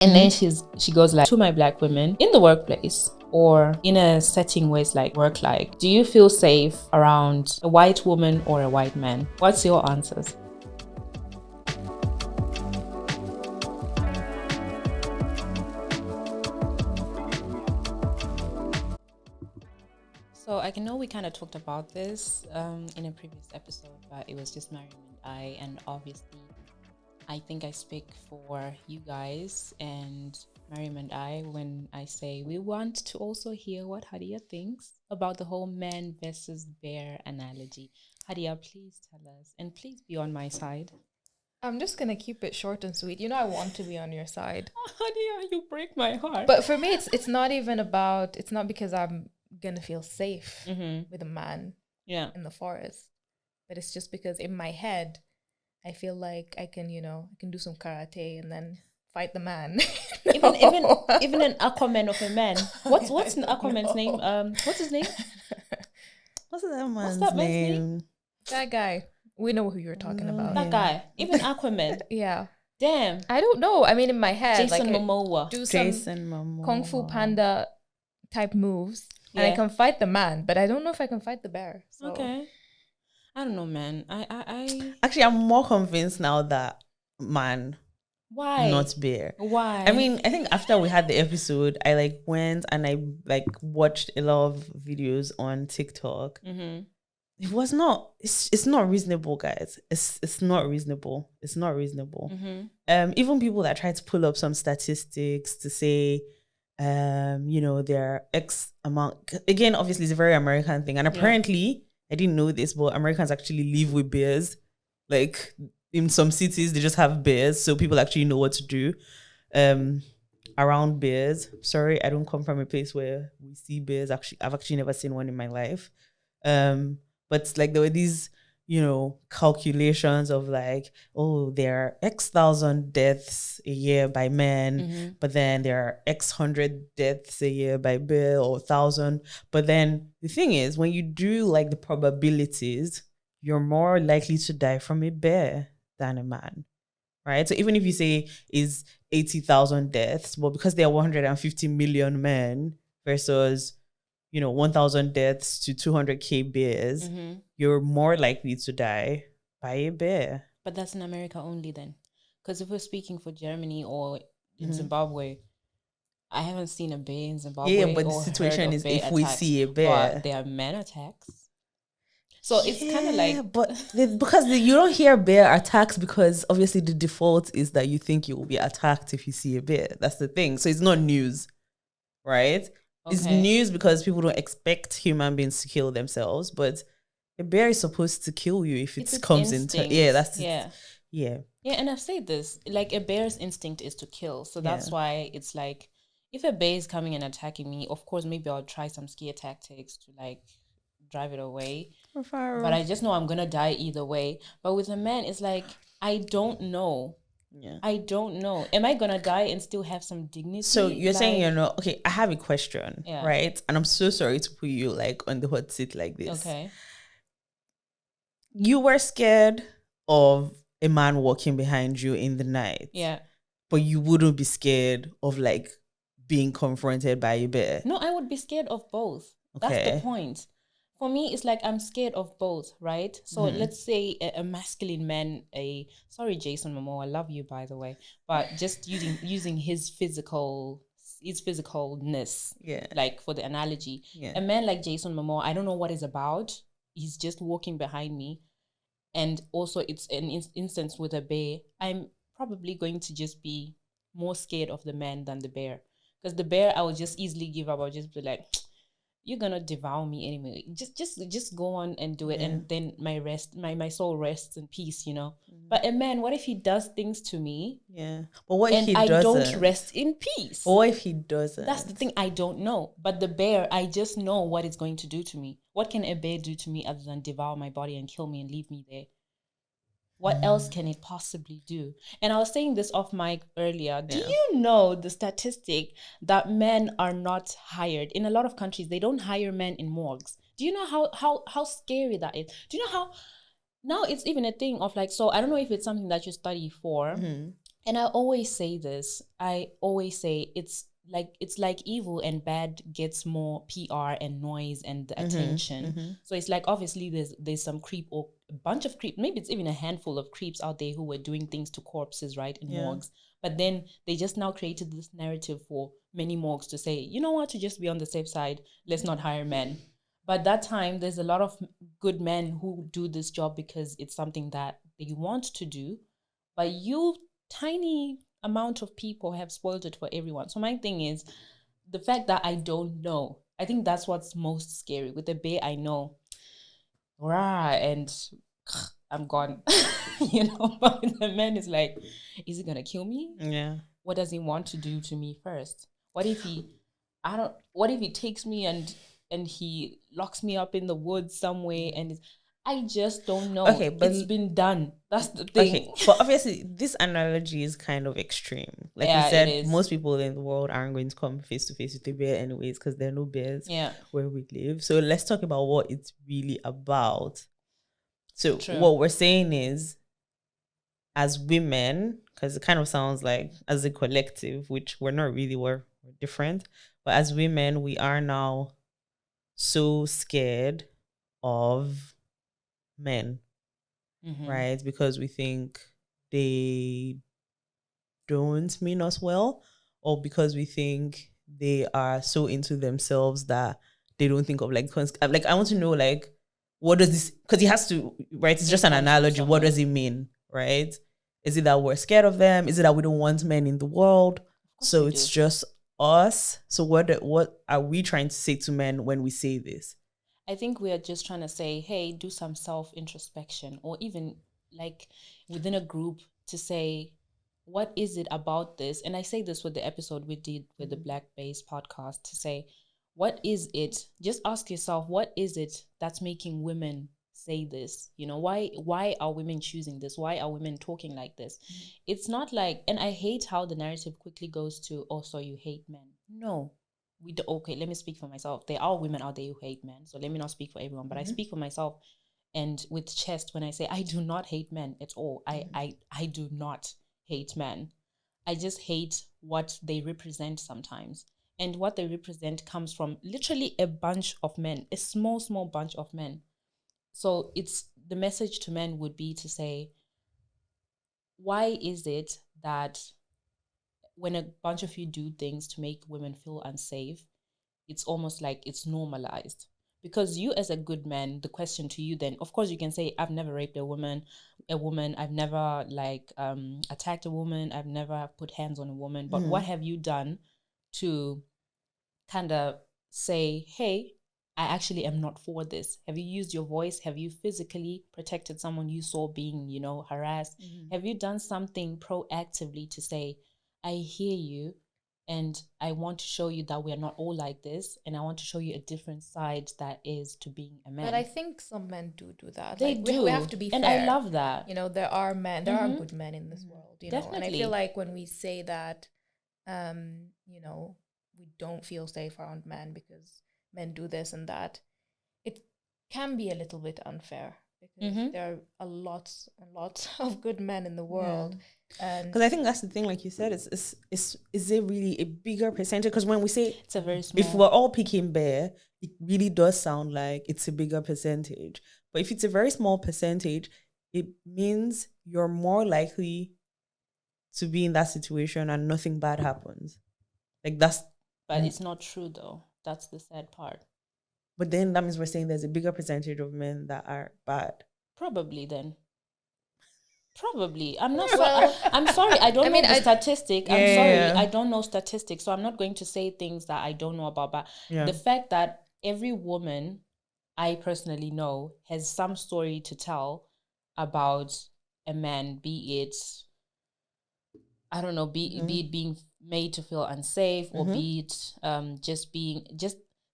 And then she goes like, to my black women in the workplace or in a setting where it's like work, like, do you feel safe around a white woman or a white man? What's your answers? So I know we kind of talked about this in a previous episode, but it was just Mariam and I, and obviously I think I speak for you guys and Mariam and I when I say we want to also hear what Hadya thinks about the whole man versus bear analogy. Hadya, please tell us, and please be on my side. I'm just going to keep it short and sweet. You know, I want to be on your side. Hadya, you break my heart. But for me, it's not even about, it's not because I'm going to feel safe with a man in the forest. But it's just because in my head, I feel like I can, I can do some karate and then fight the man. Even an Aquaman of a man. What's an Aquaman's name? What's his name? What's that man's name? That guy. We know who you're talking about. That guy. Even Aquaman. Yeah. Damn. I don't know. I mean, in my head, Jason Momoa. Do some Kung Fu Panda type moves, and I can fight the man, but I don't know if I can fight the bear. So. Okay. I don't know, man. I Actually, I'm more convinced now that man. Why? Not bear. Why? I mean, I think after we had the episode, I went and I watched a lot of videos on TikTok. Mm-hmm. It was not. It's not reasonable, guys. It's not reasonable. It's not reasonable. Mm-hmm. Even people that try to pull up some statistics to say, there are X amount. Again, obviously, it's a very American thing, and apparently. I didn't know this, but Americans actually live with bears. Like in some cities, they just have bears, so people actually know what to do around bears. Sorry, I don't come from a place where we see bears. Actually, I've actually never seen one in my life. But like there were these, calculations of like, oh, there are X thousand deaths a year by men, but then there are X hundred deaths a year by bear or 1,000. But then the thing is, when you do like the probabilities, you're more likely to die from a bear than a man, right? So even if you say is 80,000 deaths, well, because there are 150 million men versus 1,000 deaths to 200K bears, you're more likely to die by a bear. But that's in America only then. Because if we're speaking for Germany or in Zimbabwe, I haven't seen a bear in Zimbabwe. Yeah, but the situation is if we see a bear. But there are man attacks. So it's kind of like... But because you don't hear bear attacks because obviously the default is that you think you will be attacked if you see a bear. That's the thing. So it's not news, right? Okay. It's news because people don't expect human beings to kill themselves, but a bear is supposed to kill you if it comes into yeah. And I've said this, like a bear's instinct is to kill, so that's why it's like if a bear is coming and attacking me, of course maybe I'll try some scare tactics to like drive it away. Rufaro. But I just know I'm gonna die either way. But with a man, it's like I don't know. Yeah. I don't know. Am I gonna die and still have some dignity? So you're saying okay, I have a question, right? And I'm so sorry to put you like on the hot seat like this. Okay. You were scared of a man walking behind you in the night. Yeah. But you wouldn't be scared of like being confronted by a bear. No, I would be scared of both. Okay. That's the point. For me, it's like I'm scared of both, right? So let's say a masculine man, sorry, Jason Momoa, I love you, by the way, but just using his physicalness, like for the analogy. Yeah. A man like Jason Momoa, I don't know what he's about. He's just walking behind me. And also it's an instance with a bear. I'm probably going to just be more scared of the man than the bear. Because the bear, I would just easily give up. I'll just be like... You're gonna devour me anyway. Just go on and do it, and then my soul rests in peace, But a man, what if he does things to me? Yeah. But what if he doesn't? I don't rest in peace? But what if he doesn't? That's the thing, I don't know. But the bear, I just know what it's going to do to me. What can a bear do to me other than devour my body and kill me and leave me there? What else can it possibly do? And I was saying this off mic earlier. Do you know the statistic that men are not hired? In a lot of countries, they don't hire men in morgues. Do you know how scary that is? Do you know how... Now it's even a thing of like... So I don't know if it's something that you study for, And I always say this. I always say it's like evil and bad gets more PR and noise and attention. So it's like obviously there's some creep or a bunch of creep. Maybe it's even a handful of creeps out there who were doing things to corpses, right, in morgues. But then they just now created this narrative for many morgues to say, you know what, to just be on the safe side, let's not hire men. But that time, there's a lot of good men who do this job because it's something that they want to do. But you tiny amount of people have spoiled it for everyone. So my thing is the fact that I don't know. I think that's what's most scary. With the bear, I know, rah, and I'm gone. But with the man is like, is he gonna kill me? Yeah. What does he want to do to me first? What if he takes me and he locks me up in the woods somewhere and I just don't know. Okay, but it's been done. That's the thing. Okay, but obviously this analogy is kind of extreme. Like you said, most people in the world aren't going to come face to face with a bear anyways because there are no bears where we live. So let's talk about what it's really about. So what we're saying is, as women, because it kind of sounds like as a collective, which we're not really, we're different, but as women, we are now so scared of men, right? Because we think they don't mean us well, or because we think they are so into themselves that they don't think of like I want to know, like, what does this, because he has to, right? It's just an analogy. What does it mean, right? Is it that we're scared of them? Is it that we don't want men in the world? So it's just us. So what are we trying to say to men when we say this? I think we are just trying to say, hey, do some self-introspection, or even like within a group to say, what is it about this? And I say this with the episode we did with the Black Base podcast, to say, what is it? Just ask yourself, what is it that's making women say this? Why are women choosing this? Why are women talking like this? It's not like, and I hate how the narrative quickly goes to, oh, so you hate men. No. Okay, let me speak for myself. There are women out there who hate men, so let me not speak for everyone, but I speak for myself, and with chest when I say I do not hate men at all. I do not hate men. I just hate what they represent sometimes, and what they represent comes from literally a bunch of men, a small bunch of men. So it's the message to men would be to say, why is it that when a bunch of you do things to make women feel unsafe, it's almost like it's normalized? Because you as a good man, the question to you then, of course you can say, I've never raped a woman, I've never attacked a woman, I've never put hands on a woman, but what have you done to kind of say, hey, I actually am not for this? Have you used your voice? Have you physically protected someone you saw being, harassed? Have you done something proactively to say, I hear you, and I want to show you that we are not all like this, and I want to show you a different side that is to being a man? But I think some men do that. They do. We have to be fair. And I love that. There are men, there are good men in this world, Definitely. And I feel like when we say that, we don't feel safe around men because men do this and that, it can be a little bit unfair, because there are lots and lots of good men in the world. Because I think that's the thing, like you said, is it really a bigger percentage? Because when we say it's a very small, if we're all picking bear, it really does sound like it's a bigger percentage. But if it's a very small percentage, it means you're more likely to be in that situation and nothing bad happens. But it's not true though. That's the sad part. But then that means we're saying there's a bigger percentage of men that are bad. Probably then. Probably. I'm not I'm sorry. I don't know the statistic. I'm sorry. I don't know statistics. So I'm not going to say things that I don't know about. But the fact that every woman I personally know has some story to tell about a man, be it, I don't know, be it being made to feel unsafe, or be it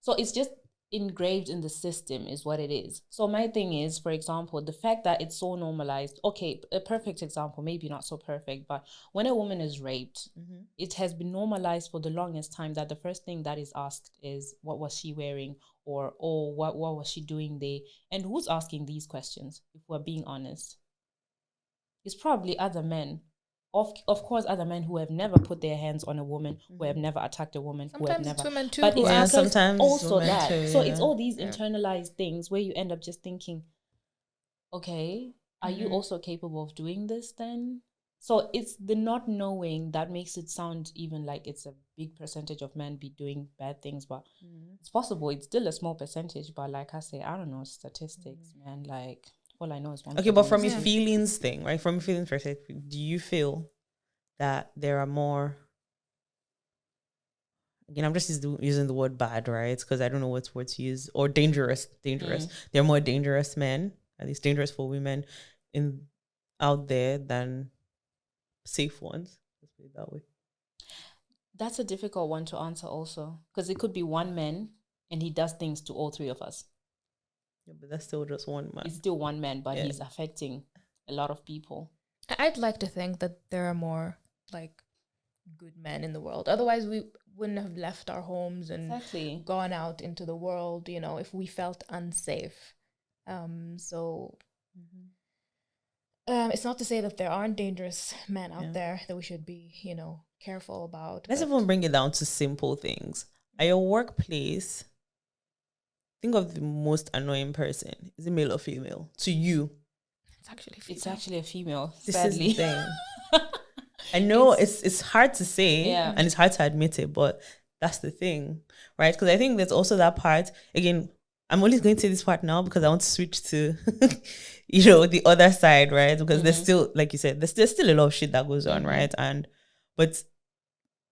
so it's just engraved in the system is what it is. So my thing is, for example, the fact that it's so normalized. Okay, a perfect example, maybe not so perfect, but when a woman is raped, it has been normalized for the longest time that the first thing that is asked is, what was she wearing? Or, oh, what was she doing there? And who's asking these questions, if we're being honest? It's probably other men. of course, other men who have never put their hands on a woman, who have never attacked a woman, sometimes who have never. it's women too, But it's sometimes also that. Too, so it's all these internalized things where you end up just thinking, okay, are you also capable of doing this then? So it's the not knowing that makes it sound even like it's a big percentage of men be doing bad things, but it's possible. It's still a small percentage, but like I say, I don't know statistics, man. Like all I know is one. Okay, but from a feelings thing, right? From a feelings perspective, do you feel that there are more? Again, I'm just using the word bad, right? Because I don't know what word to use. Or dangerous. There are more dangerous men, at least dangerous for women, out there than safe ones. Let's put it that way. That's a difficult one to answer also, because it could be one man and he does things to all three of us. Yeah, but that's still just one man. It's still one man, but he's affecting a lot of people. I'd like to think that there are more like good men in the world. Otherwise, we wouldn't have left our homes and gone out into the world, you know, if we felt unsafe. It's not to say that there aren't dangerous men out there that we should be, you know, careful about. Let's even bring it down to simple things. At your workplace, think of the most annoying person. Is it male or female? To you. It's actually a female. This sadly. is the thing. I know it's hard to say and it's hard to admit it, but that's the thing, right? Because I think there's also that part. Again, I'm only going to say this part now because I want to switch to, you know, the other side, right? Because there's still, like you said, there's still a lot of shit that goes on, right? But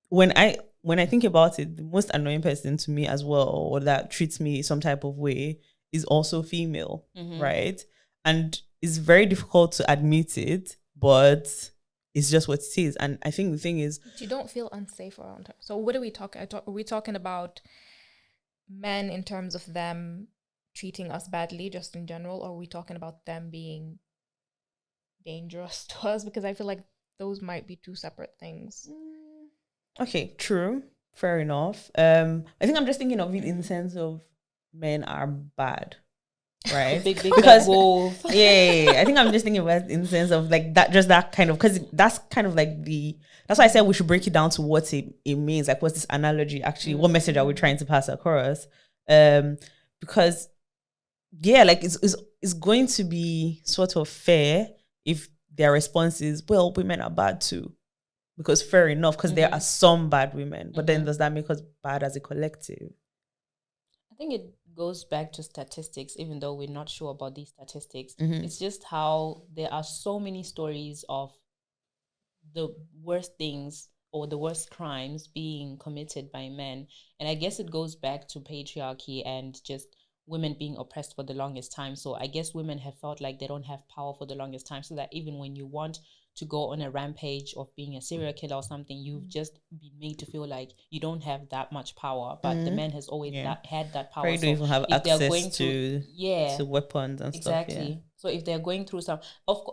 when I think about it, the most annoying person to me as well, or that treats me some type of way, is also female, right? And it's very difficult to admit it, but it's just what it is. And I think the thing is, you don't feel unsafe around her. So what are we talking? Are we talking about men in terms of them treating us badly, just in general, or are we talking about them being dangerous to us? Because I feel like those might be two separate things. Okay, true, fair enough. I think I'm just thinking of it in the sense of men are bad, right? big because wolf. I think I'm just thinking about it in the sense of like that, just that kind of, because that's kind of like that's why I said we should break it down to what it means, like what's this analogy actually, what message are we trying to pass across? Because like it's going to be sort of fair if their response is, well, women are bad too, because fair enough, because there are some bad women, but then does that make us bad as a collective? I think it goes back to statistics, even though we're not sure about these statistics. It's just how there are so many stories of the worst things or the worst crimes being committed by men. And I guess it goes back to patriarchy and just women being oppressed for the longest time. So I guess women have felt like they don't have power for the longest time, so that even when you want to go on a rampage of being a serial killer or something, you've just been made to feel like you don't have that much power, but the man has always had that power. You don't even have access to weapons and stuff. Exactly. So if they're going through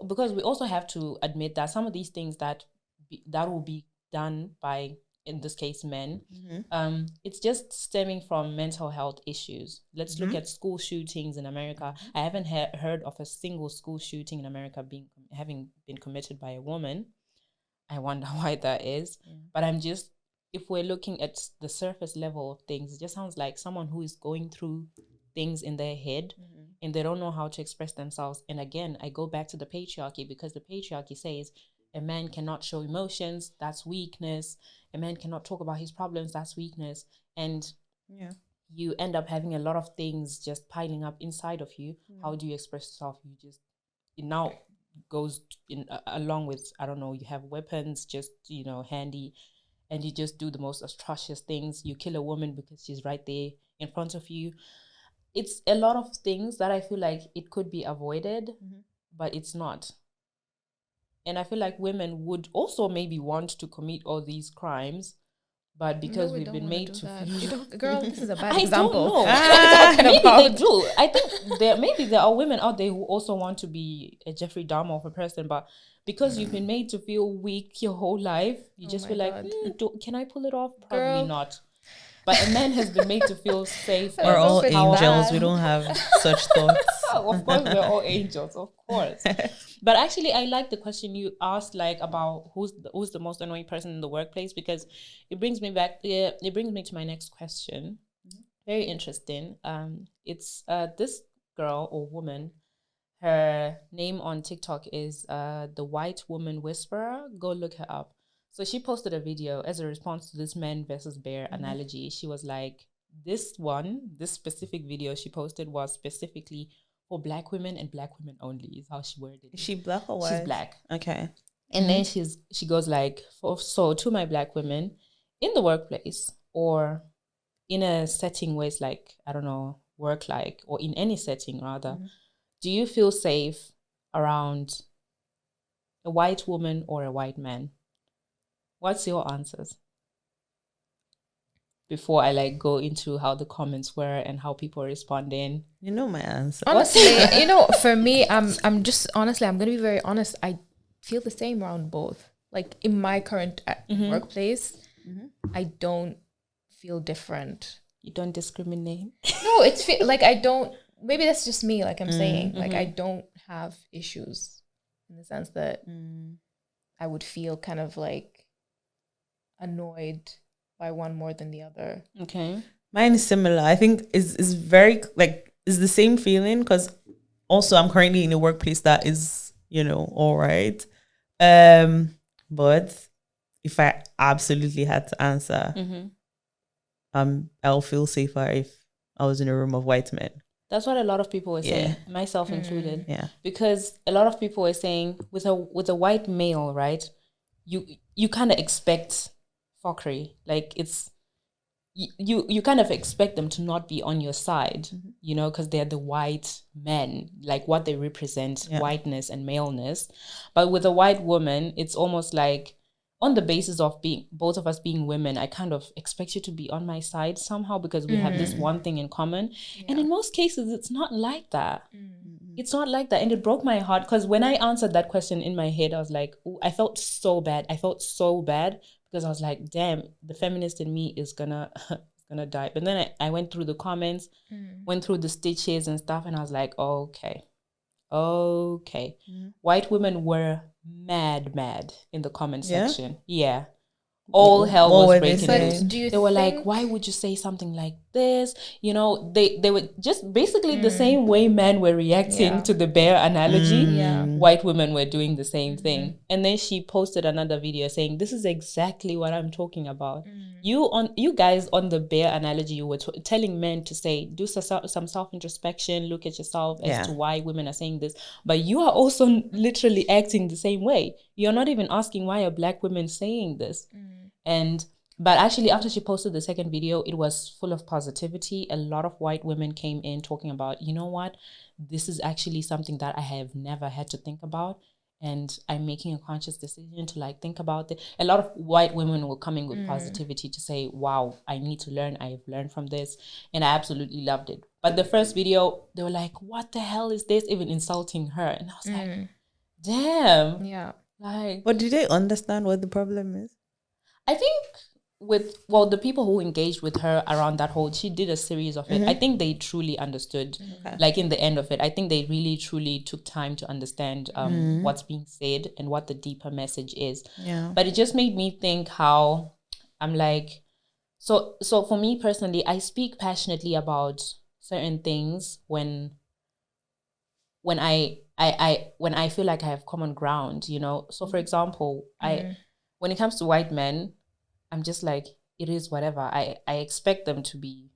because we also have to admit that some of these things that will be done by, in this case, men, it's just stemming from mental health issues. Let's look at school shootings in America. I haven't heard of a single school shooting in America having been committed by a woman. I wonder why that is. But if we're looking at the surface level of things, it just sounds like someone who is going through things in their head and they don't know how to express themselves. And again, I go back to the patriarchy, because the patriarchy says a man cannot show emotions, that's weakness. A man cannot talk about his problems, that's weakness. And you end up having a lot of things just piling up inside of you. How do you express yourself? It now goes in along with, I don't know, you have weapons just, handy, and you just do the most atrocious things. You kill a woman because she's right there in front of you. It's a lot of things that I feel like it could be avoided, but it's not. And I feel like women would also maybe want to commit all these crimes, but because we've been made to girl, this is a bad example. I don't know. Maybe they do. I think there are women out there who also want to be a Jeffrey Dahmer of a person, but because you've been made to feel weak your whole life, you just feel like, can I pull it off? Probably not. But a man has been made to feel safe. We're all angels. We don't have such thoughts. Of course, we're all angels, of course. But actually, I like the question you asked, like about who's the most annoying person in the workplace, because it brings me back. It brings me to my next question. Very interesting. It's this girl or woman. Her name on TikTok is the White Woman Whisperer. Go look her up. So she posted a video as a response to this man versus bear analogy. She was like, this specific video she posted was specifically for Black women and Black women only, is how she worded it. Is she Black or white? She's Black. Okay. And then she goes like, so to my Black women in the workplace or in a setting where it's like, I don't know, work like, or in any setting rather, do you feel safe around a white woman or a white man? What's your answers? Before I like go into how the comments were and how people are responding. You know my answer. Honestly, for me, I'm just honestly, I'm gonna be very honest. I feel the same around both. Like in my current workplace, I don't feel different. You don't discriminate? No, it's like I don't. Maybe that's just me. Like I'm saying, like I don't have issues in the sense that I would feel kind of like annoyed by one more than the other. Okay. Mine is similar. I think is very like is the same feeling, because also I'm currently in a workplace that is, all right. But if I absolutely had to answer, I'll feel safer if I was in a room of white men. That's what a lot of people were saying, myself included. Yeah. Because a lot of people were saying with a white male, right, you kind of expect fuckery. Like it's you kind of expect them to not be on your side, because they're the white men, like what they represent, whiteness and maleness. But with a white woman, it's almost like on the basis of being both of us being women, I kind of expect you to be on my side somehow because we have this one thing in common. Yeah. And in most cases, it's not like that. It's not like that. And it broke my heart because when I answered that question in my head, I was like, ooh, I felt so bad. Because I was like, damn, the feminist in me is gonna die. But then I went through the comments, went through the stitches and stuff, and I was like, okay. White women were mad in the comment section. Yeah. All hell was breaking loose. They were like, why would you say something like this? They were just basically the same way men were reacting to the bear analogy. White women were doing the same thing. And then she posted another video saying, this is exactly what I'm talking about. You guys on the bear analogy, you were telling men to say, do some self-introspection, look at yourself as to why women are saying this. But you are also literally acting the same way. You're not even asking why are Black women saying this. But actually, after she posted the second video, it was full of positivity. A lot of white women came in talking about, you know what, this is actually something that I have never had to think about. And I'm making a conscious decision to think about it. A lot of white women were coming with positivity to say, wow, I need to learn. I have learned from this. And I absolutely loved it. But the first video, they were like, what the hell is this? Even insulting her. And I was like, damn. Yeah. But do they understand what the problem is? I think the people who engaged with her around that whole, she did a series of it. I think they truly understood, like in the end of it, I think they really, truly took time to understand what's being said and what the deeper message is. Yeah. But it just made me think how I'm like, so for me personally, I speak passionately about certain things when I feel like I have common ground, So for example, when it comes to white men, I'm just like, it is whatever. I expect them to be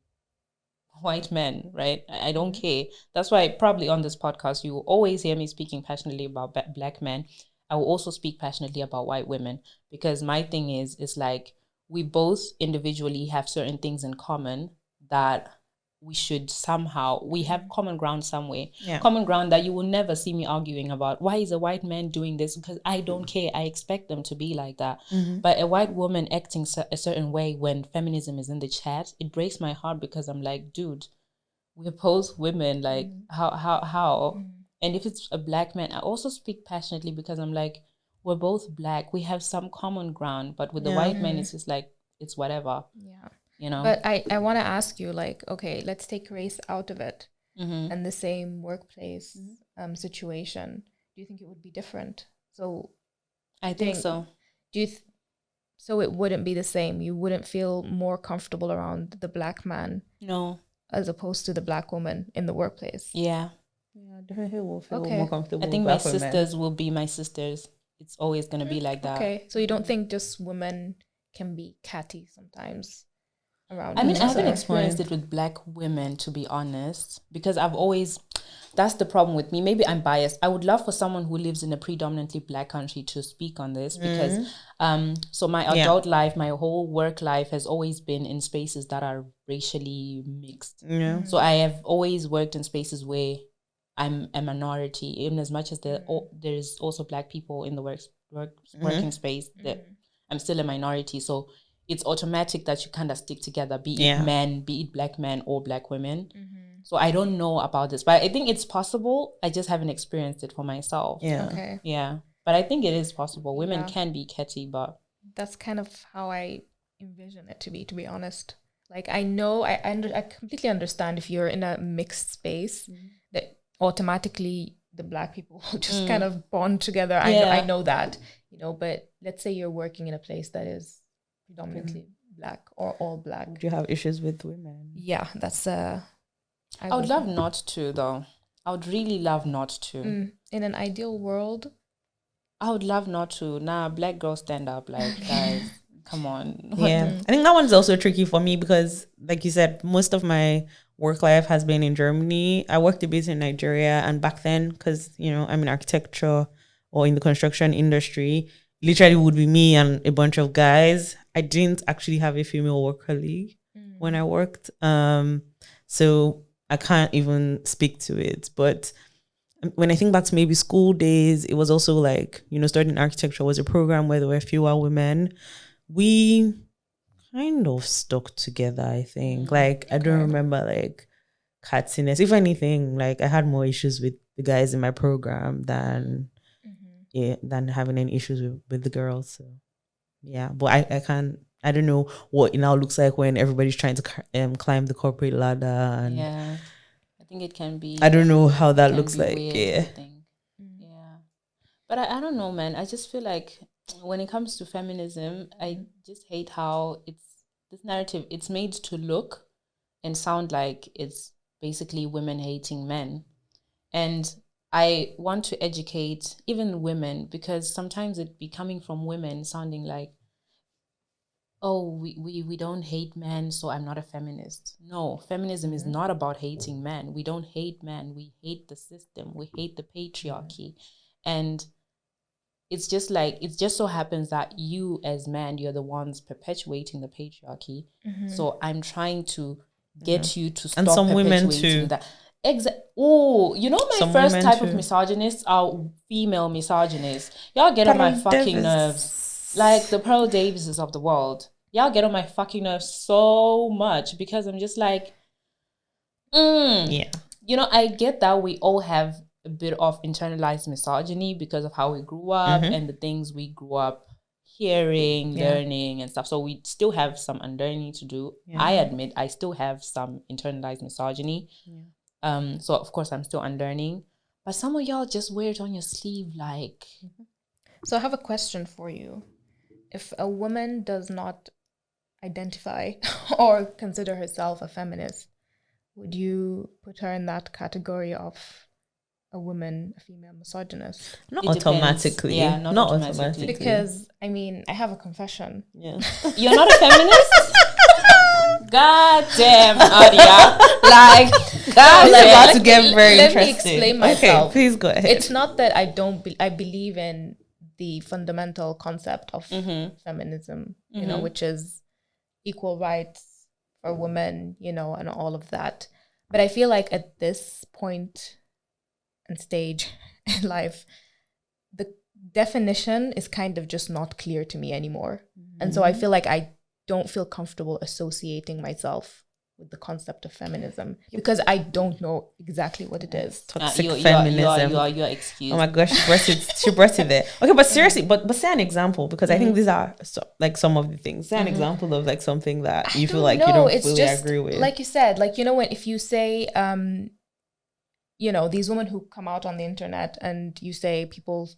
white men, right? I don't care. That's why probably on this podcast, you will always hear me speaking passionately about Black men. I will also speak passionately about white women because my thing is like, we both individually have certain things in common that we should somehow, we have common ground somewhere. Yeah. Common ground that you will never see me arguing about. Why is a white man doing this? Because I don't care. I expect them to be like that. But a white woman acting a certain way when feminism is in the chat, it breaks my heart because I'm like, dude, we're both women. Like, how? And if it's a Black man, I also speak passionately because I'm like, we're both Black. We have some common ground. But with the white man, it's just like, it's whatever. Yeah. you know. But I want to ask you, like, okay, let's take race out of it, and the same workplace situation. Do you think it would be different? So I think so. Do you so it wouldn't be the same? You wouldn't feel more comfortable around the black man? No. As opposed to the black woman in the workplace? Yeah. Yeah, definitely will feel more comfortable. I think my sisters will be my sisters. It's always going to be like that. Okay. So you don't think just women can be catty sometimes around? I mean, I haven't experienced it with black women, to be honest, because I've always, that's the problem with me. Maybe I'm biased. I would love for someone who lives in a predominantly black country to speak on this, because so my adult life, my whole work life has always been in spaces that are racially mixed. Yeah. So I have always worked in spaces where I'm a minority, even as much as there's also black people in the working space, that I'm still a minority. So it's automatic that you kind of stick together, be it men, be it black men or black women. So I don't know about this, but I think it's possible. I just haven't experienced it for myself. Yeah. Okay. Yeah. But I think it is possible. Women can be catty, but that's kind of how I envision it to be honest. Like, I know, I completely understand if you're in a mixed space that automatically the black people will just kind of bond together. I know that, you know, but let's say you're working in a place that is predominantly black or all black. Do you have issues with women? Yeah, that's I would love not to, though. I would really love not to. In an ideal world, I would love not to. Nah, black girls stand up, like, guys, come on. Yeah. I think that one's also tricky for me because, like you said, most of my work life has been in Germany. I worked a bit in Nigeria, and back then, because, you know, I'm in architecture or in the construction industry, literally would be me and a bunch of guys. I didn't actually have a female work colleague when I worked. So I can't even speak to it. But when I think back to maybe school days, it was also like, you know, studying architecture was a program where there were fewer women. We kind of stuck together, I think. Like, I don't remember like cattiness. If anything, like I had more issues with the guys in my program than than having any issues with the girls. So yeah, but I don't know what it now looks like when everybody's trying to climb the corporate ladder. And I think it can be. I don't know how that looks like. Weird, yeah, but I don't know, man. I just feel like when it comes to feminism, I just hate how this narrative, it's made to look and sound like it's basically women hating men. And I want to educate even women, because sometimes it be coming from women sounding like, oh, we don't hate men, so I'm not a feminist. No, feminism is not about hating men. We don't hate men. We hate the system. We hate the patriarchy. And it's just like, it just so happens that you as men, you're the ones perpetuating the patriarchy. So I'm trying to get you to stop and some women perpetuating too. that. Oh, you know, my Some first type too. of misogynists are female misogynists. Y'all get on my fucking nerves. Like the Pearl Davises of the world. Y'all get on my fucking nerves so much, because I'm just like, yeah. You know, I get that we all have a bit of internalized misogyny because of how we grew up and the things we grew up hearing, learning and stuff. So we still have some unlearning to do. I admit I still have some internalized misogyny. So of course I'm still unlearning, but some of y'all just wear it on your sleeve, like. So I have a question for you. If a woman does not identify or consider herself a feminist, would you put her in that category of a woman, a female misogynist? Not automatically. Yeah, not automatically. Because, I mean, I have a confession. Yeah. You're not a feminist? God damn, Hadya. Like, God damn. About to get very let interesting. Me explain myself. Okay, please go ahead. It's not that I don't I believe in the fundamental concept of feminism, you know, which is equal rights for women, you know, and all of that. But I feel like at this point and stage in life, the definition is kind of just not clear to me anymore. And so I feel like I don't feel comfortable associating myself with the concept of feminism because I don't know exactly what it is. Toxic feminism. You're excused. Oh my gosh, she brought it there. Okay, but seriously, but say an example, because I think these are like some of the things. Say an example of like something that you feel like you don't fully agree with. Like you said, like, you know, when if you say you know, these women who come out on the internet and you say people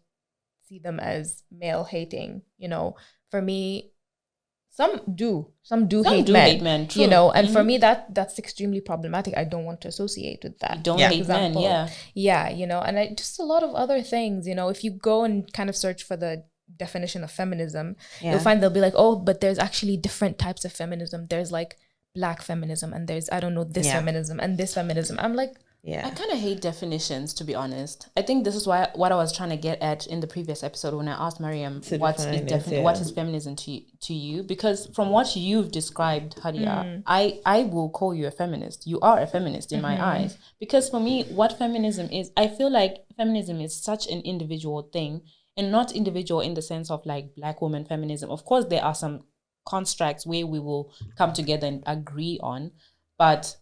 see them as male hating, you know, for me, some do hate men, true. You know, and for me that's extremely problematic. I don't want to associate with that. You don't hate men, yeah, you know, and just a lot of other things, you know. If you go and kind of search for the definition of feminism, you'll find they'll be like, oh, but there's actually different types of feminism. There's like black feminism, and there's, I don't know, this feminism and this feminism. I'm like, I kind of hate definitions, to be honest. I think this is what I was trying to get at in the previous episode when I asked Mariam what is feminism to you, because from what you've described, Hadya, I will call you a feminist. You are a feminist in my eyes, because for me, what feminism is, I feel like feminism is such an individual thing, and not individual in the sense of like black woman feminism. Of course, there are some constructs where we will come together and agree on, but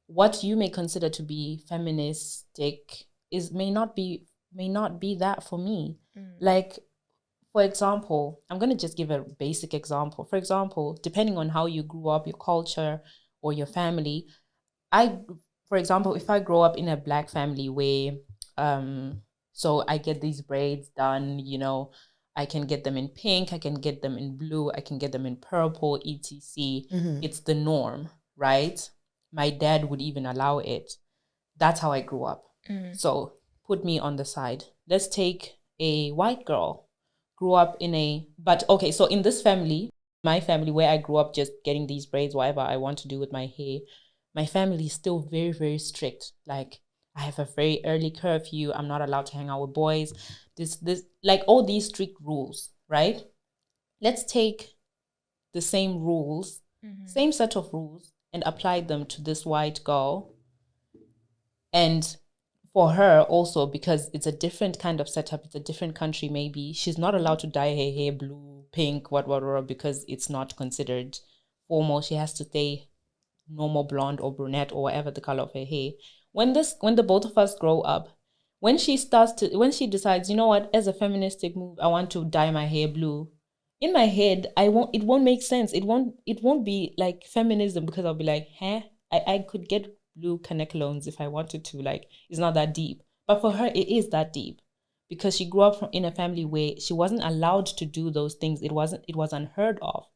what you may consider to be feministic may not be that for me. Like, for example, I'm going to just give a basic example. For example, depending on how you grew up, your culture or your family, for example, if I grow up in a black family where so I get these braids done, you know, I can get them in pink, I can get them in blue, I can get them in purple, etc. It's the norm, right? My dad would even allow it. That's how I grew up. So put me on the side. Let's take a white girl, grew up so in this family, my family where I grew up just getting these braids, whatever I want to do with my hair, my family is still very, very strict. Like, I have a very early curfew. I'm not allowed to hang out with boys. This, like all these strict rules, right? Let's take the same rules, same set of rules, and applied them to this white girl. And for her also, because it's a different kind of setup, it's a different country maybe, she's not allowed to dye her hair blue, pink, whatever, because it's not considered formal. She has to stay normal blonde or brunette or whatever the color of her hair. When the both of us grow up, when she decides, you know what, as a feministic move, I want to dye my hair blue, in my head, it won't make sense. It won't be like feminism, because I'll be like, I could get blue conneclones if I wanted to. Like, it's not that deep. But for her, it is that deep, because she grew up in a family where she wasn't allowed to do those things. It was unheard of.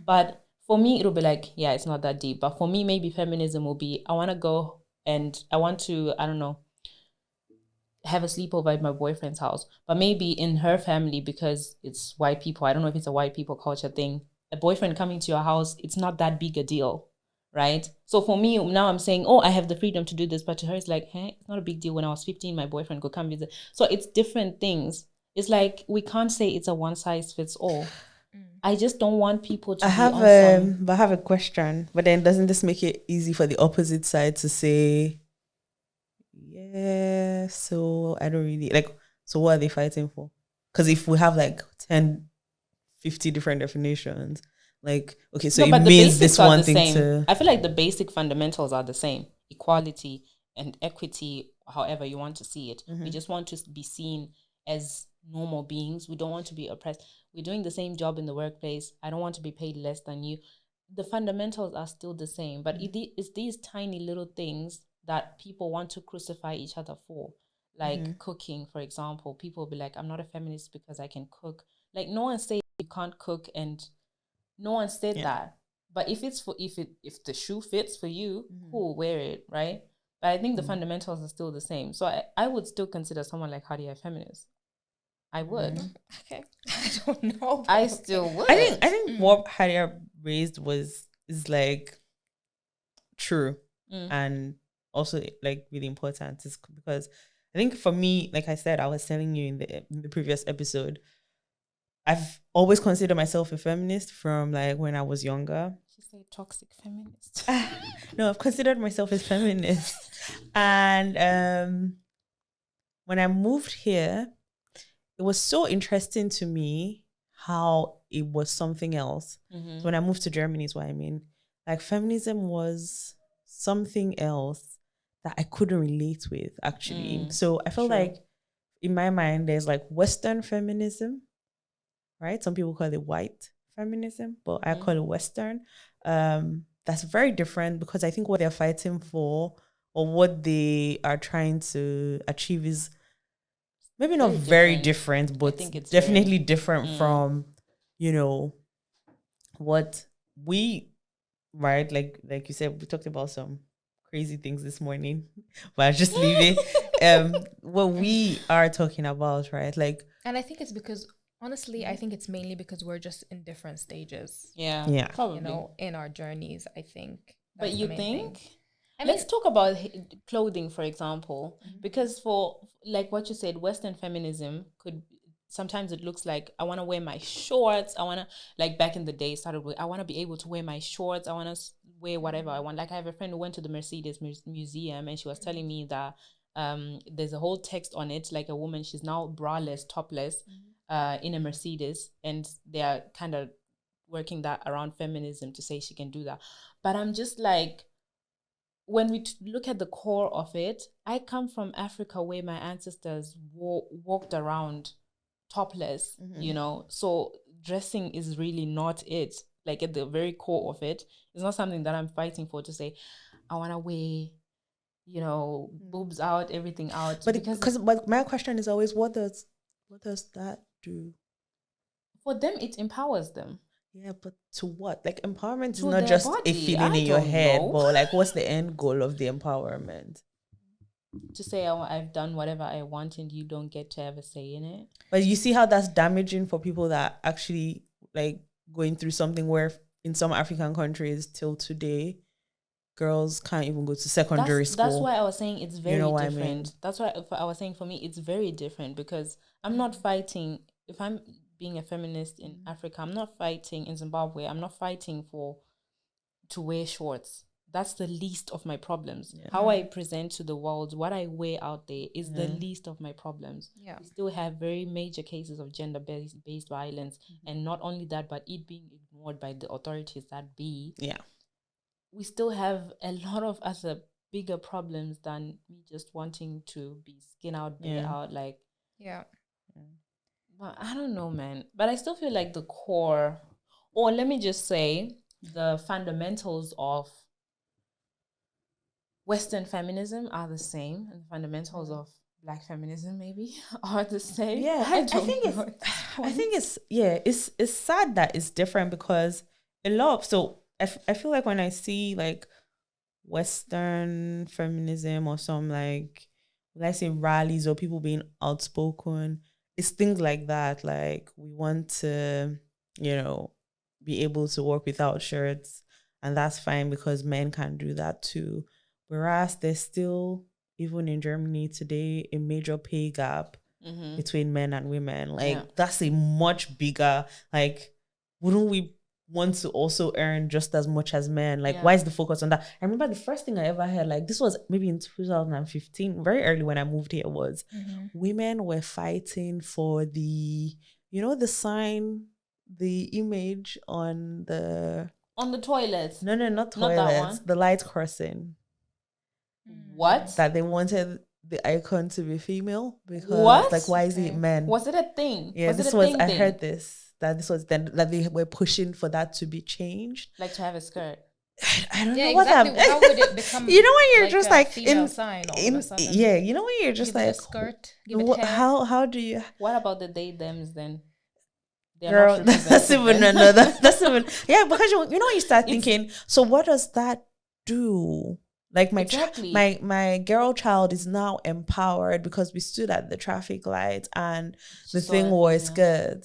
But for me, it'll be like, yeah, it's not that deep. But for me, maybe feminism will be, I want to go and I want to, I don't know, have a sleepover at my boyfriend's house. But maybe in her family, because it's white people, I don't know if it's a white people culture thing, a boyfriend coming to your house, it's not that big a deal, right? So for me, now I'm saying, oh, I have the freedom to do this, but to her, it's like, it's not a big deal. When I was 15, my boyfriend could come visit. So it's different things. It's like, we can't say it's a one size fits all. I just don't want people to I have a question, but then doesn't this make it easy for the opposite side to say, yeah, so I don't really like, so what are they fighting for? Because if we have like 10, 50 different definitions, like, okay, so it means this one thing to... I feel like the basic fundamentals are the same: equality and equity, however you want to see it. We just want to be seen as normal beings. We don't want to be oppressed. We're doing the same job in the workplace. I don't want to be paid less than you. The fundamentals are still the same, but it's these tiny little things that people want to crucify each other for. Like cooking, for example. People will be like, I'm not a feminist because I can cook. Like, no one said you can't cook, and no one said that. But if the shoe fits for you, cool, wear it, right? But I think the fundamentals are still the same. So I would still consider someone like Hadya a feminist. I would. Okay. I don't know. I still would. I think what Hadya raised is like true and also like really important, is because I think for me, like I said, I was telling you in the previous episode, I've always considered myself a feminist from like when I was younger. She said toxic feminist. No, I've considered myself as feminist. And when I moved here, it was so interesting to me how it was something else. So when I moved to Germany is what I mean. Like, feminism was something else that I couldn't relate with, actually. So I felt like in my mind, there's like Western feminism, right? Some people call it white feminism, but I call it Western. That's very different, because I think what they're fighting for, or what they are trying to achieve, is maybe not very different, but it's definitely different from, you know, what we, right? Like you said, we talked about some crazy things this morning, but I'll just leave it. What we are talking about, right? Like, and I think it's because, honestly, I think it's mainly because we're just in different stages. Yeah, probably. You know, in our journeys, I think. But you think? Let's talk about clothing, for example, because for like what you said, Western feminism could sometimes it looks like I want to wear my shorts. I want to, like back in the day, started with I want to be able to wear my shorts. I want to wear whatever I want. Like I have a friend who went to the Mercedes Museum, and she was telling me that there's a whole text on it, like a woman, she's now braless, topless, in a Mercedes, and they are kind of working that around feminism to say she can do that. But I'm just like, when we look at the core of it, I come from Africa where my ancestors walked around topless, you know, so dressing is really not it. Like at the very core of it, it's not something that I'm fighting for, to say I want to wear, you know, boobs out, everything out. But my question is always, what does that do for them? It empowers them. Yeah, but to what? Like, empowerment is not just a feeling in your head, but like, what's the end goal of the empowerment? To say I've done whatever I want and you don't get to have a say in it. But you see how that's damaging for people that actually like going through something where in some African countries till today, girls can't even go to secondary school. That's why I was saying it's very different. I mean? That's why I was saying for me it's very different, because I'm not fighting, if I'm being a feminist in Africa, I'm not fighting in Zimbabwe, I'm not fighting to wear shorts. That's the least of my problems. Yeah. How I present to the world, what I wear out there is the least of my problems. Yeah. We still have very major cases of gender-based violence. And not only that, but it being ignored by the authorities that be. Yeah. We still have a lot of other bigger problems than me just wanting to be skin out, bare out. Like, But I don't know, man. But I still feel like the core, or let me just say, the fundamentals of Western feminism are the same, and the fundamentals of Black feminism maybe are the same. Yeah, I think it's sad that it's different, because a lot of, so I feel like when I see like Western feminism or some like, let's say rallies or people being outspoken, it's things like that. Like, we want to, you know, be able to work without shirts, and that's fine because men can do that too. Whereas there's still, even in Germany today, a major pay gap between men and women. Like, that's a much bigger, like, wouldn't we want to also earn just as much as men? Like, why is the focus on that? I remember the first thing I ever heard, like, this was maybe in 2015, very early when I moved here, was women were fighting for the, you know, the sign, the image on the toilets. No, not toilets. Not that one. The light crossing. What? That they wanted the icon to be female, because like, why is it men? Was it a thing? Yeah, I heard this. That this was then that they were pushing for that to be changed. Like to have a skirt. I don't know exactly what how would it become. You know when you're like just like in sign all of a sudden? Yeah, you know when you're just give like it a skirt. Give it how do you? What about the they thems then? Girl, that's even another. That's even because you know when you start thinking. So what does that do? Like my girl child is now empowered because we stood at the traffic light and the thing was good.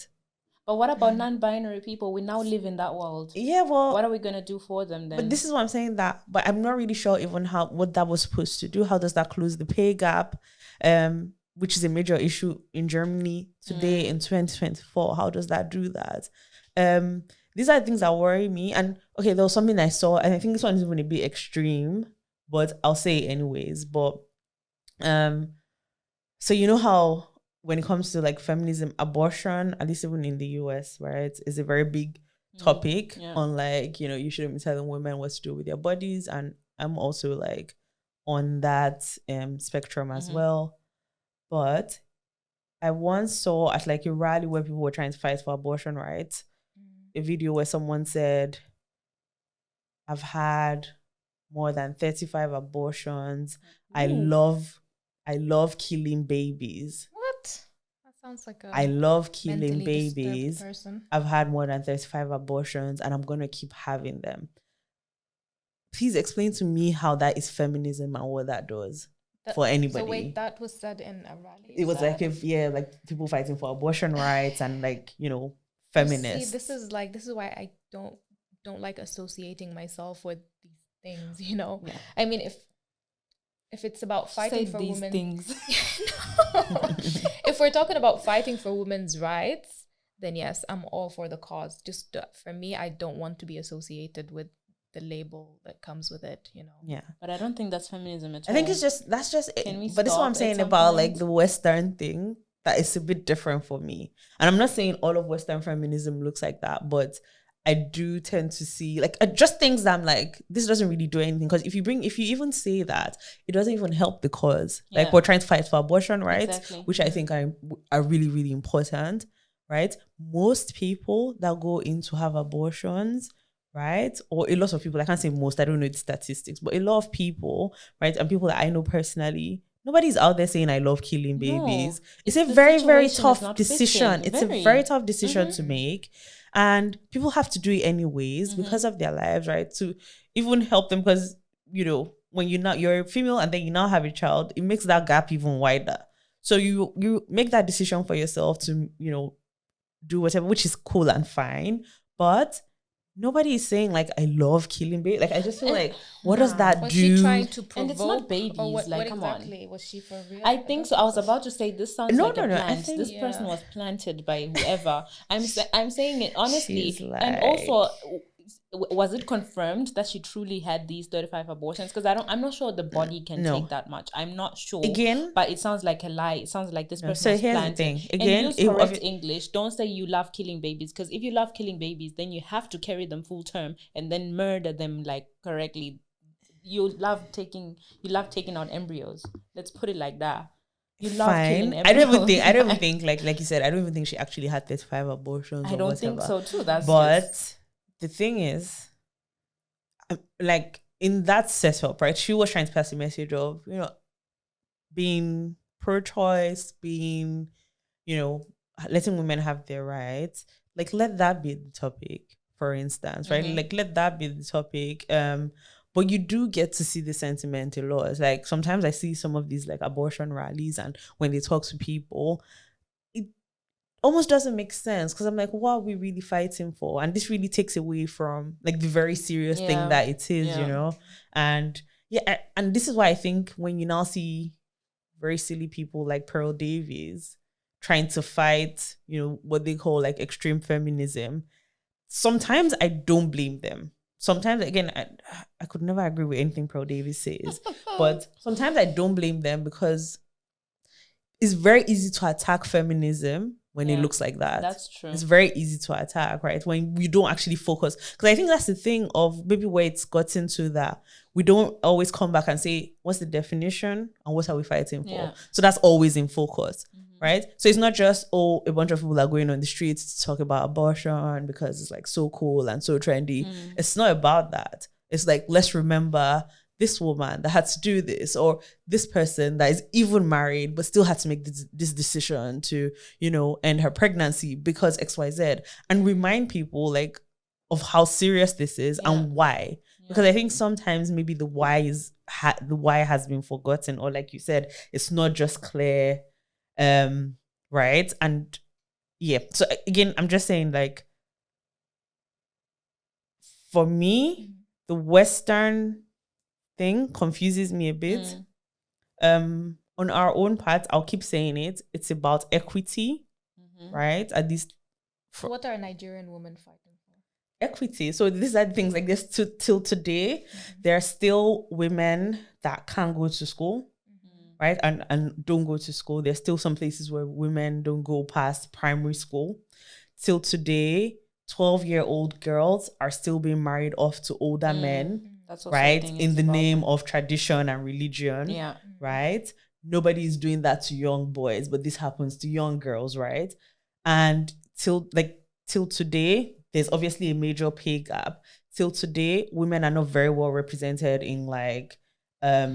But what about non-binary people? We now live in that world. Yeah, well, what are we gonna do for them then? But this is what I'm saying, that, but I'm not really sure even what that was supposed to do. How does that close the pay gap? Which is a major issue in Germany today in 2024. How does that do that? These are things that worry me. And okay, there was something I saw, and I think this one is even a bit extreme, but I'll say it anyways. But so you know how when it comes to like feminism, abortion, at least even in the US, right, is a very big topic on like, you know, you shouldn't be telling women what to do with their bodies and I'm also like on that spectrum as well. But I once saw at like a rally where people were trying to fight for abortion rights, a video where someone said, I've had more than 35 abortions. Ooh. I love killing babies. What? That sounds like I love killing babies. I've had more than 35 abortions and I'm going to keep having them. Please explain to me how that is feminism and what that does for anybody. So wait, that was said in a rally? It was like, like people fighting for abortion rights and like, you know, feminists. See, this is why I don't like associating myself with these things, you know. Yeah. I mean, if it's about fighting for women things. If we're talking about fighting for women's rights, then yes, I'm all for the cause. Just for me, I don't want to be associated with the label that comes with it, you know. Yeah, but I don't think that's feminism at all. I think that's just it. But this is what I'm saying about like the Western thing, that is a bit different for me. And I'm not saying all of Western feminism looks like that, but I do tend to see like just things that I'm like, this doesn't really do anything. Because if you even say that, it doesn't even help the cause. Yeah. Like we're trying to fight for abortion rights, which I think are really, really important, right? Most people that go in to have abortions, right? Or a lot of people, I can't say most, I don't know the statistics, but a lot of people, right? And people that I know personally, nobody's out there saying I love killing babies. No, it's a very, very tough decision. It's a very tough decision to make. And people have to do it anyways because of their lives, right? To even help them, because, you know, when you're a female and then you now have a child, it makes that gap even wider. So you make that decision for yourself to, you know, do whatever, which is cool and fine. But nobody is saying like I love killing babies. Like I just feel like, what does that was do? She trying to provoke, and it's not babies. What, like, what come exactly? on. Was she for real? I think so. I was about to say this sounds like a plant. This person was planted by whoever. I'm saying it honestly, like... and also. Was it confirmed that she truly had these 35 abortions? Because I'm not sure the body can take that much. I'm not sure. Again, but it sounds like a lie. It sounds like this person was planted. The thing. Again, and use correct English. Don't say you love killing babies, because if you love killing babies, then you have to carry them full term and then murder them like correctly. You love taking out embryos. Let's put it like that. You love killing embryos. I don't even think like you said, I don't even think she actually had 35 abortions. I don't think so too. The thing is, like in that setup, right? She was trying to pass a message of, you know, being pro-choice, being, you know, letting women have their rights. Like, let that be the topic, for instance, right? Like, let that be the topic. But you do get to see the sentiment a lot. It's like sometimes I see some of these like abortion rallies, and when they talk to people, almost doesn't make sense, because I'm like, what are we really fighting for? And this really takes away from like the very serious thing that it is, you know? And and this is why I think when you now see very silly people like Pearl Davies trying to fight, you know, what they call like extreme feminism, sometimes I don't blame them. Sometimes, again, I could never agree with anything Pearl Davies says, but sometimes I don't blame them, because it's very easy to attack feminism when it looks like that. That's true. It's very easy to attack, right? When we don't actually focus. Because I think that's the thing of maybe where it's gotten to, that we don't always come back and say, what's the definition and what are we fighting for? Yeah. So that's always in focus, right? So it's not just, a bunch of people are going on the streets to talk about abortion because it's like so cool and so trendy. It's not about that. It's like, let's remember this woman that had to do this, or this person that is even married but still had to make this decision to, you know, end her pregnancy because XYZ, and remind people like of how serious this is and why. Because I think sometimes maybe the why has been forgotten, or like you said, it's not just clear, right? And so again, I'm just saying, like, for me, the Western thing confuses me a bit. On our own part, I'll keep saying it, it's about equity, right? At least what are Nigerian women fighting for? Equity. So these are things like this. Till today, there are still women that can't go to school, right? And don't go to school. There's still some places where women don't go past primary school. Till today, 12-year-old girls are still being married off to older men, That's right? In the name of tradition and religion. Yeah. Right? Nobody is doing that to young boys, but this happens to young girls, right? And till today, there's obviously a major pay gap. Till today, women are not very well represented in like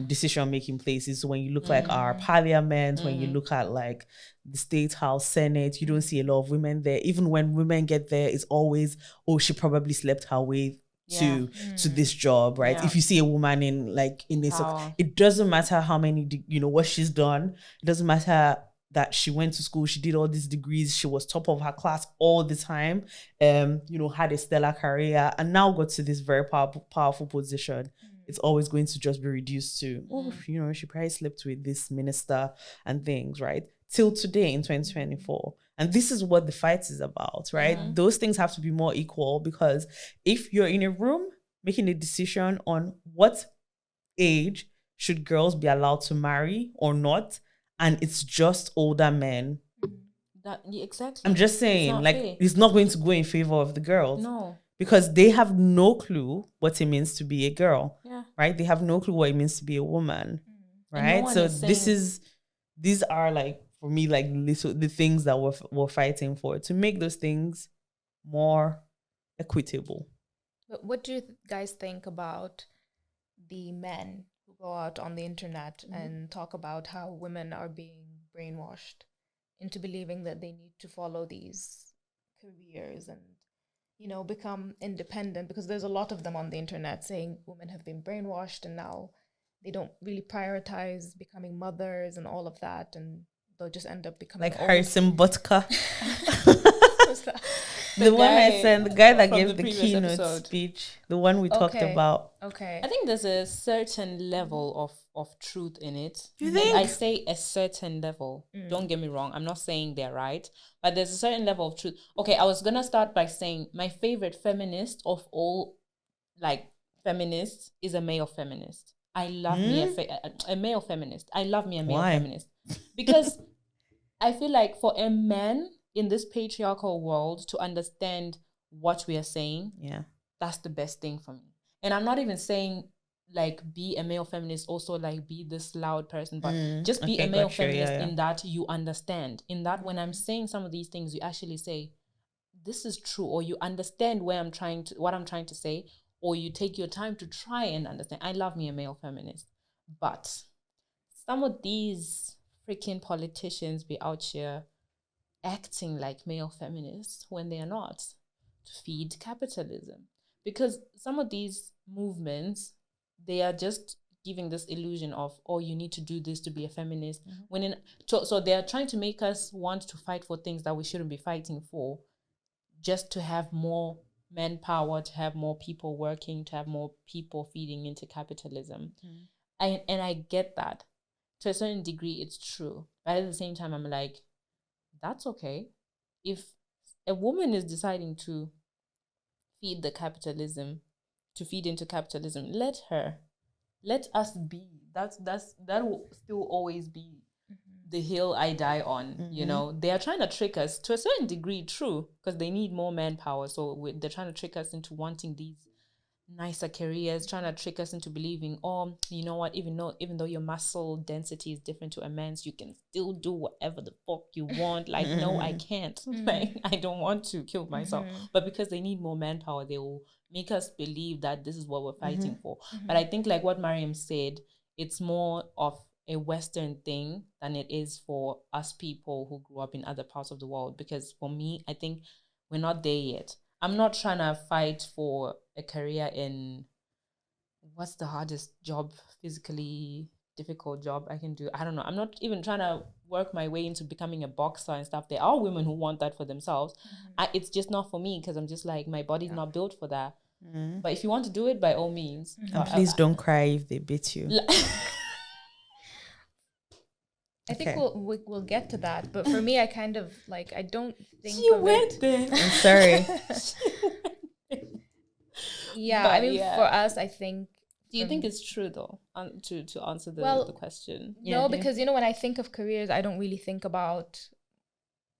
decision-making places. So when you look like our parliament, when you look at like the state house, senate, you don't see a lot of women there. Even when women get there, it's always, oh, she probably slept her way to this job, right? If you see a woman in this, it doesn't matter how many, what she's done. It doesn't matter that she went to school, she did all these degrees, she was top of her class all the time, had a stellar career, and now got to this very powerful position. It's always going to just be reduced to, she probably slept with this minister and things, right? Till today in 2024. And this is what the fight is about, right? Those things have to be more equal, because if you're in a room making a decision on what age should girls be allowed to marry or not, and it's just older men. Exactly. I'm just saying, it's not going to go in favor of the girls. No. Because they have no clue what it means to be a girl. Yeah. Right? They have no clue what it means to be a woman. Right? So these are like, for me, like the things that we're fighting for, to make those things more equitable. But what do you guys think about the men who go out on the internet and talk about how women are being brainwashed into believing that they need to follow these careers and, become independent? Because there's a lot of them on the internet saying women have been brainwashed and now they don't really prioritize becoming mothers and all of that, and they'll just end up becoming like Harrison Butker. The guy that gave the keynote speech, the one we talked about. Okay. I think there's a certain level of truth in it. You think? I say a certain level. Don't get me wrong. I'm not saying they're right, but there's a certain level of truth. Okay, I was gonna start by saying my favorite feminist of all, like feminists, is a male feminist. I love me a male feminist. I love me a male feminist because I feel like for a man in this patriarchal world to understand what we are saying, that's the best thing for me. And I'm not even saying like be a male feminist, also like be this loud person, but just be a male feminist in that you understand. In that when I'm saying some of these things, you actually say, this is true, or you understand what I'm trying to say, or you take your time to try and understand. I love me a male feminist. But some of these freaking politicians be out here acting like male feminists when they are not, to feed capitalism. Because some of these movements, they are just giving this illusion of, oh, you need to do this to be a feminist. So they are trying to make us want to fight for things that we shouldn't be fighting for, just to have more manpower, to have more people working, to have more people feeding into capitalism. And I get that. To a certain degree, it's true. But at the same time, I'm like, that's okay. If a woman is deciding to feed into capitalism, let her. Let us be. That will still always be the hill I die on. They are trying to trick us to a certain degree, true, because they need more manpower. So they're trying to trick us into wanting these nicer careers, trying to trick us into believing, oh, you know what, even though your muscle density is different to a man's, you can still do whatever the fuck you want. Like, no, I can't. Like, I don't want to kill myself. But because they need more manpower, they will make us believe that this is what we're fighting for. But I think, like what Mariam said, it's more of a Western thing than it is for us people who grew up in other parts of the world. Because for me, I think we're not there yet. I'm not trying to fight for a career in what's the hardest job, physically difficult job I can do. I don't know. I'm not even trying to work my way into becoming a boxer and stuff. There are women who want that for themselves. It's just not for me, because I'm just like, my body's not built for that. But if you want to do it, by all means. And please don't cry if they beat you. I think we'll get to that, but for me, I kind of like, I don't think she went there. I'm sorry. Yeah, but I mean, for us, I think. Do you think it's true though? To answer the question. No, because when I think of careers, I don't really think about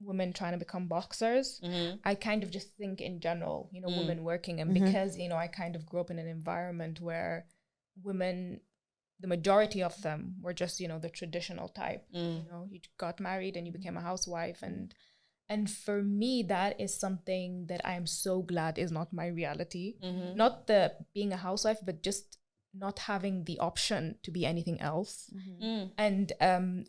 women trying to become boxers. I kind of just think in general, you know, women working, and because, you know, I kind of grew up in an environment where women, the majority of them were just, you know, the traditional type. You know, you got married and you became a housewife, and for me, that is something that I am so glad is not my reality. Not the being a housewife, but just not having the option to be anything else. And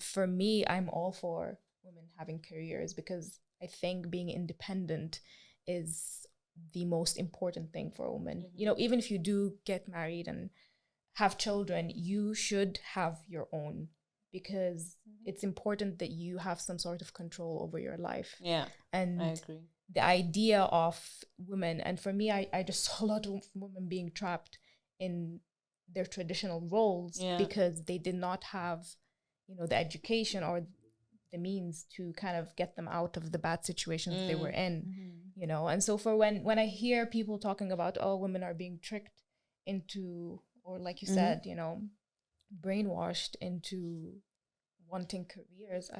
for me, I'm all for women having careers, because I think being independent is the most important thing for a woman. You know, even if you do get married and have children, you should have your own, because it's important that you have some sort of control over your life. Yeah, and I agree. The idea of women, and for me, I just saw a lot of women being trapped in their traditional roles because they did not have, you know, the education or the means to kind of get them out of the bad situations they were in, you know. And so for when I hear people talking about, oh, women are being tricked into, or like you said, you know, brainwashed into wanting careers,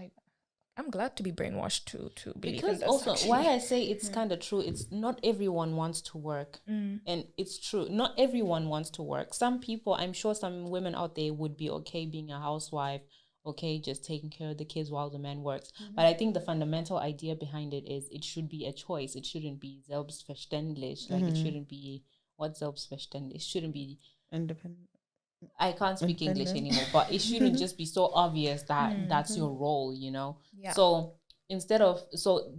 I'm glad to be brainwashed to believe because in this, also actually. why I say it's kind of true, it's not everyone wants to work, and it's true, not everyone wants to work. Some people, I'm sure some women out there would be okay being a housewife, okay, just taking care of the kids while the man works. But I think the fundamental idea behind it is it should be a choice. It shouldn't be selbstverständlich. Like it shouldn't be what selbstverständlich. It shouldn't be independent. I can't speak English anymore, but it shouldn't just be so obvious that that's your role, you know? Yeah. So instead of, so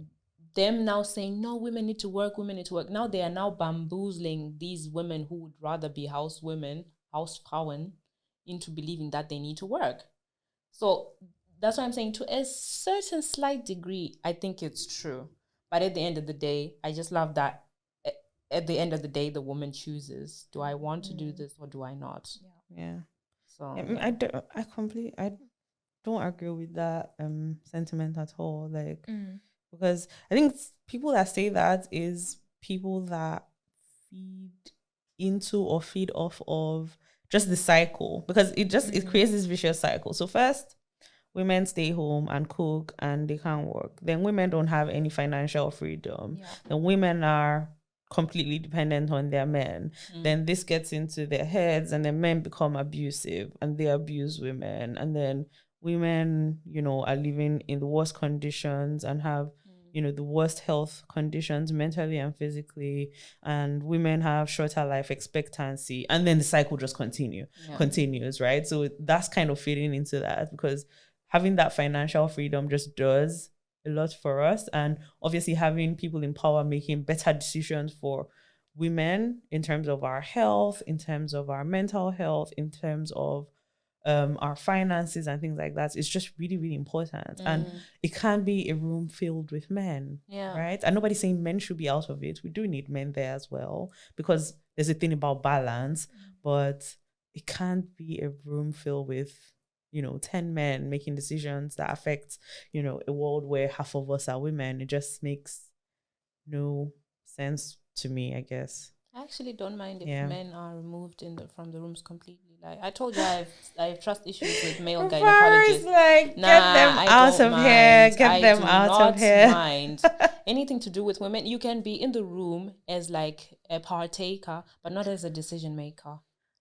them now saying, no, women need to work, now they are now bamboozling these women who would rather be hausfrauen, into believing that they need to work. So that's what I'm saying. To a certain slight degree, I think it's true. But at the end of the day, I just love that at the end of the day, the woman chooses. Do I want to do this or do I not? Yeah. So I don't agree with that sentiment at all. Like, because I think people that say that is people that feed into or feed off of just the cycle, because it creates this vicious cycle. So first, women stay home and cook and they can't work. Then women don't have any financial freedom. Then women are completely dependent on their men. Then this gets into their heads, and then men become abusive and they abuse women. And then women, you know, are living in the worst conditions and have you know, the worst health conditions mentally and physically, and women have shorter life expectancy, and then the cycle just continues, right? So that's kind of fitting into that, because having that financial freedom just does a lot for us. And obviously having people in power making better decisions for women in terms of our health, in terms of our mental health, in terms of our finances and things like that, it's just really, really important. And it can't be a room filled with men, right? And nobody's saying men should be out of it. We do need men there as well, because there's a thing about balance, but it can't be a room filled with, you know, 10 men making decisions that affect, you know, a world where half of us are women. It just makes no sense to me, I guess. I actually don't mind if men are removed from the rooms completely. Like I told you, I have trust issues with male gynecologists. Like, get them out of here. Get them out of here. Mind anything to do with women. You can be in the room as like a partaker, but not as a decision maker.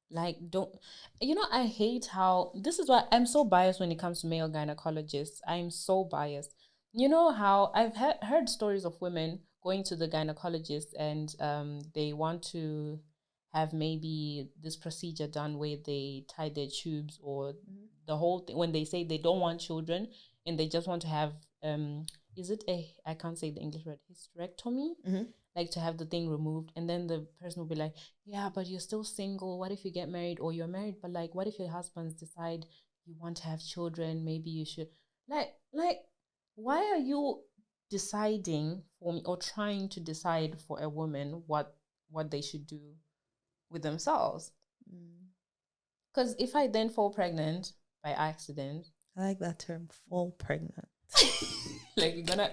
Like, don't, you know, I hate how, this is why I'm so biased when it comes to male gynecologists. I'm so biased. You know how I've heard stories of women going to the gynecologist and they want to have maybe this procedure done where they tie their tubes or the whole thing, when they say they don't want children and they just want to have I can't say the English word, hysterectomy, like to have the thing removed. And then the person will be like, yeah, but you're still single, what if you get married? Or you're married, but like what if your husbands decide you want to have children? Maybe you should like why are you deciding for me or trying to decide for a woman what they should do with themselves? Because if I then fall pregnant by accident, I like that term, fall pregnant. Like you're gonna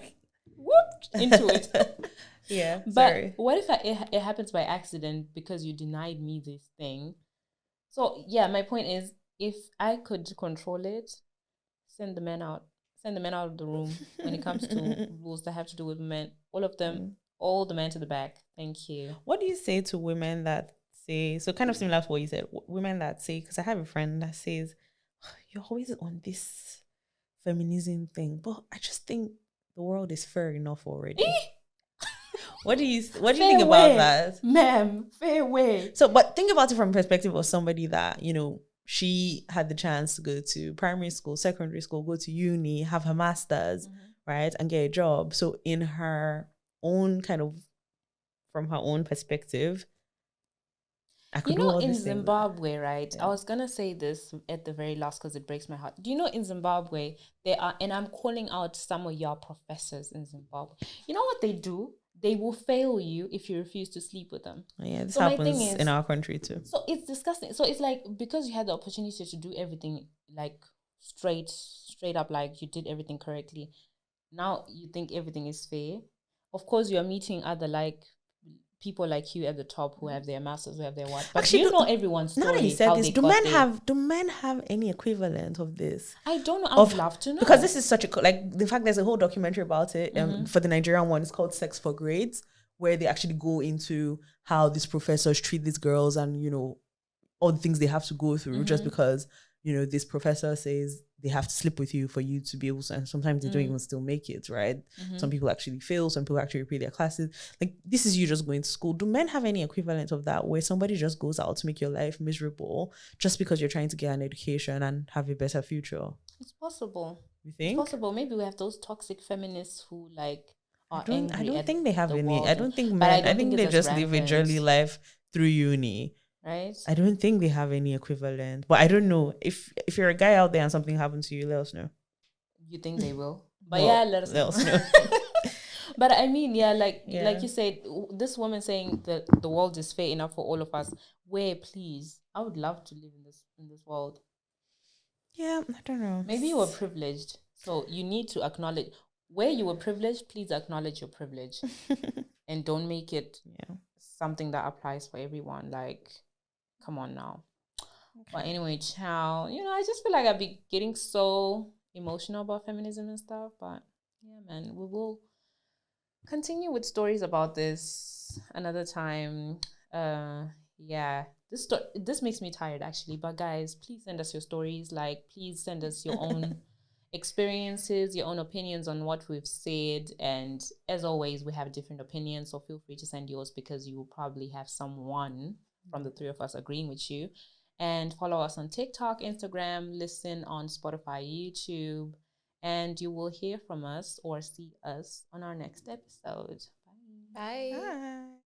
whoop into it. Yeah, but sorry. What if it happens by accident because you denied me this thing? So yeah, my point is, if I could control it, send the men out. send the men out of the room when it comes to rules that have to do with men. All of them, all the men to the back. Thank you. What do you say to women that say, so kind of similar to what you said, women that say, because I have a friend that says, you're always on this feminism thing, but I just think the world is fair enough already. What do you think about that? Ma'am, fair way. So, but think about it from the perspective of somebody that, you know, she had the chance to go to primary school, secondary school, go to uni, have her master's, right, and get a job. So in her own kind of, from her own perspective, I could do all in these Zimbabwe, right? Yeah. I was gonna say this at the very last because it breaks my heart. Do you know in Zimbabwe there are, and I'm calling out some of your professors in Zimbabwe. You know what they do? They will fail you if you refuse to sleep with them. Yeah, this happens in our country too. So it's disgusting. So it's like, because you had the opportunity to do everything like straight up, like you did everything correctly. Now you think everything is fair. Of course, you are meeting other like people like you at the top who have their masters, who have their what. But actually, you know everyone's story. Now that you said this, do men have any equivalent of this? I don't know. I would love to know. Because this is such a, like, the fact there's a whole documentary about it for the Nigerian one. It's called Sex for Grades, where they actually go into how these professors treat these girls and, you know, all the things they have to go through just because, you know, this professor says they have to sleep with you for you to be able to, and sometimes they don't even still make it, right? Some people actually fail, some people actually repeat their classes. Like, this is you just going to school. Do men have any equivalent of that, where somebody just goes out to make your life miserable just because you're trying to get an education and have a better future? It's possible. You think? It's possible. Maybe we have those toxic feminists who like are angry. I don't think they have any. World. I don't think men. I think they just live a jolly life through uni. Right. I don't think they have any equivalent, but I don't know if you're a guy out there and something happened to you, let us know. You think they will? But well, let us know. But I mean, like you said, this woman saying that the world is fair enough for all of us. Where, please? I would love to live in this world. Yeah, I don't know. Maybe you were privileged, so you need to acknowledge where you were privileged. Please acknowledge your privilege, and don't make it something that applies for everyone. Like, come on now. Okay. But anyway, ciao. You know, I just feel like I'd be getting so emotional about feminism and stuff. But yeah, man, we will continue with stories about this another time. This makes me tired actually. But guys, please send us your stories. Like, please send us your own experiences, your own opinions on what we've said. And as always, we have different opinions, so feel free to send yours, because you will probably have someone from the three of us agreeing with you. And follow us on TikTok, Instagram, listen on Spotify, YouTube, and you will hear from us or see us on our next episode. Bye. Bye.